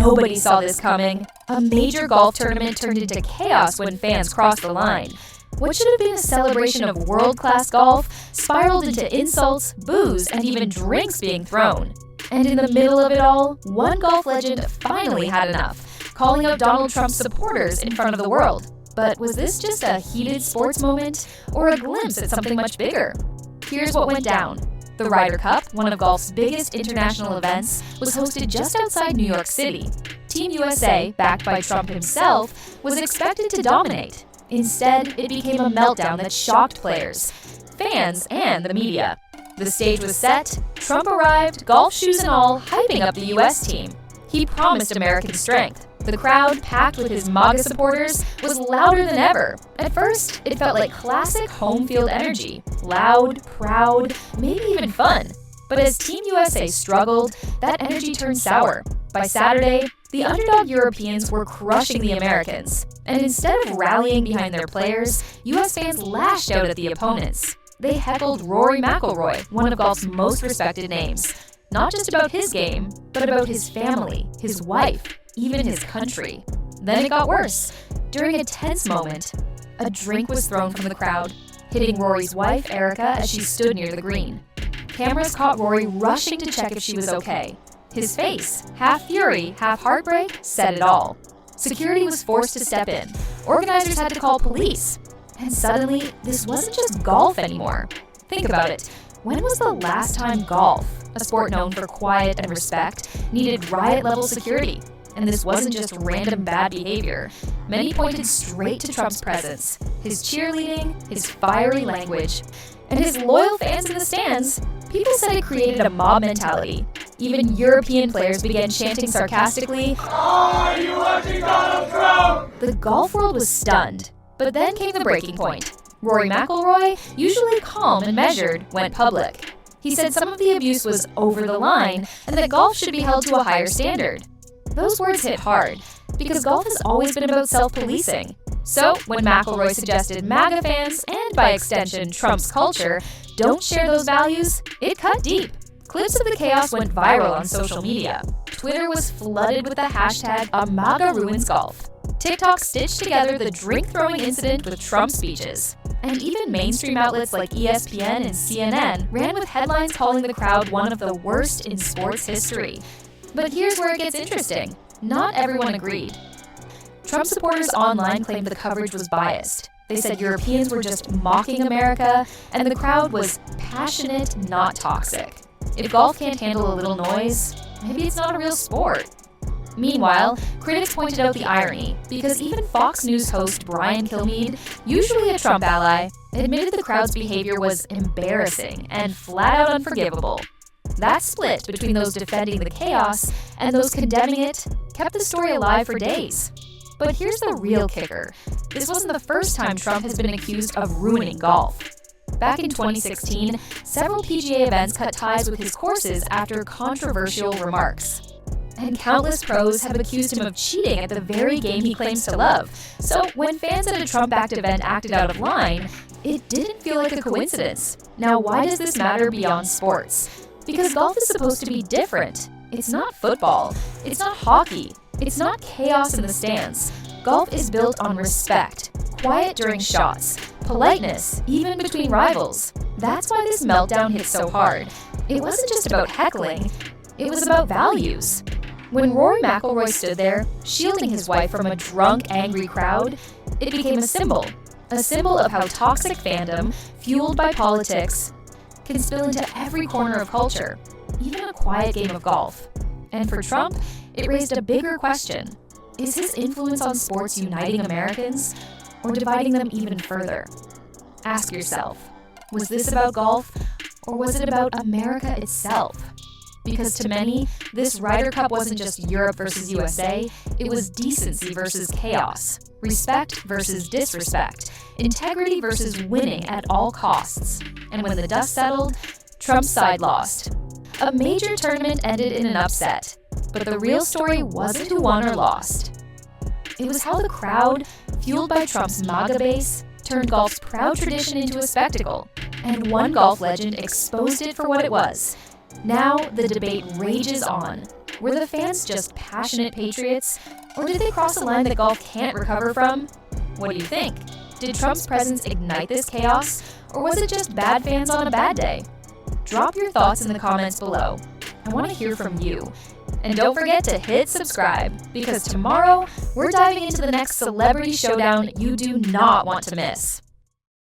nobody saw this coming. A major golf tournament turned into chaos when fans crossed the line. What should have been a celebration of world-class golf spiraled into insults, boos, and even drinks being thrown. And in the middle of it all, one golf legend finally had enough, calling out Donald Trump's supporters in front of the world. But was this just a heated sports moment, or a glimpse at something much bigger? Here's what went down. The Ryder Cup, one of golf's biggest international events, was hosted just outside New York City. Team USA, backed by Trump himself, was expected to dominate. Instead, it became a meltdown that shocked players, fans, and the media. The stage was set, Trump arrived, golf shoes and all, hyping up the US team. He promised American strength. The crowd, packed with his MAGA supporters, was louder than ever. At first, it felt like classic home field energy. Loud, proud, maybe even fun. But as Team USA struggled, that energy turned sour. By Saturday, the underdog Europeans were crushing the Americans. And instead of rallying behind their players, US fans lashed out at the opponents. They heckled Rory McIlroy, one of golf's most respected names. Not just about his game, but about his family, his wife, even his country. Then it got worse. During a tense moment, a drink was thrown from the crowd, hitting Rory's wife, Erica, as she stood near the green. Cameras caught Rory rushing to check if she was okay. His face, half fury, half heartbreak, said it all. Security was forced to step in. Organizers had to call police. And suddenly, this wasn't just golf anymore. Think about it. When was the last time golf, a sport known for quiet and respect, needed riot-level security? And this wasn't just random bad behavior. Many pointed straight to Trump's presence, his cheerleading, his fiery language, and his loyal fans in the stands. People said it created a mob mentality. Even European players began chanting sarcastically, "Are you watching Donald Trump?" The golf world was stunned. But then came the breaking point. Rory McIlroy, usually calm and measured, went public. He said some of the abuse was over the line and that golf should be held to a higher standard. Those words hit hard, because golf has always been about self-policing. So, when McIlroy suggested MAGA fans, and by extension Trump's culture, don't share those values, it cut deep. Clips of the chaos went viral on social media. Twitter was flooded with the hashtag #MAGARuinsGolf. TikTok stitched together the drink-throwing incident with Trump speeches. And even mainstream outlets like ESPN and CNN ran with headlines calling the crowd one of the worst in sports history. But here's where it gets interesting. Not everyone agreed. Trump supporters online claimed the coverage was biased. They said Europeans were just mocking America, and the crowd was passionate, not toxic. If golf can't handle a little noise, maybe it's not a real sport. Meanwhile, critics pointed out the irony, because even Fox News host Brian Kilmeade, usually a Trump ally, admitted the crowd's behavior was embarrassing and flat-out unforgivable. That split between those defending the chaos and those condemning it kept the story alive for days. But here's the real kicker. This wasn't the first time Trump has been accused of ruining golf. Back in 2016, several PGA events cut ties with his courses after controversial remarks. And countless pros have accused him of cheating at the very game he claims to love. So when fans at a Trump-backed event acted out of line, it didn't feel like a coincidence. Now, why does this matter beyond sports? Because golf is supposed to be different. It's not football. It's not hockey. It's not chaos in the stands. Golf is built on respect, quiet during shots, politeness, even between rivals. That's why this meltdown hit so hard. It wasn't just about heckling. It was about values. When Rory McIlroy stood there, shielding his wife from a drunk, angry crowd, it became a symbol of how toxic fandom, fueled by politics, can spill into every corner of culture, even a quiet game of golf. And for Trump, it raised a bigger question. Is his influence on sports uniting Americans, or dividing them even further? Ask yourself, was this about golf, or was it about America itself? Because to many, this Ryder Cup wasn't just Europe versus USA, it was decency versus chaos, respect versus disrespect, integrity versus winning at all costs. And when the dust settled, Trump's side lost. A major tournament ended in an upset, but the real story wasn't who won or lost. It was how the crowd, fueled by Trump's MAGA base, turned golf's proud tradition into a spectacle, and one golf legend exposed it for what it was. Now, the debate rages on. Were the fans just passionate patriots, or did they cross a line that golf can't recover from? What do you think? Did Trump's presence ignite this chaos, or was it just bad fans on a bad day? Drop your thoughts in the comments below. I want to hear from you. And don't forget to hit subscribe, because tomorrow we're diving into the next celebrity showdown you do not want to miss.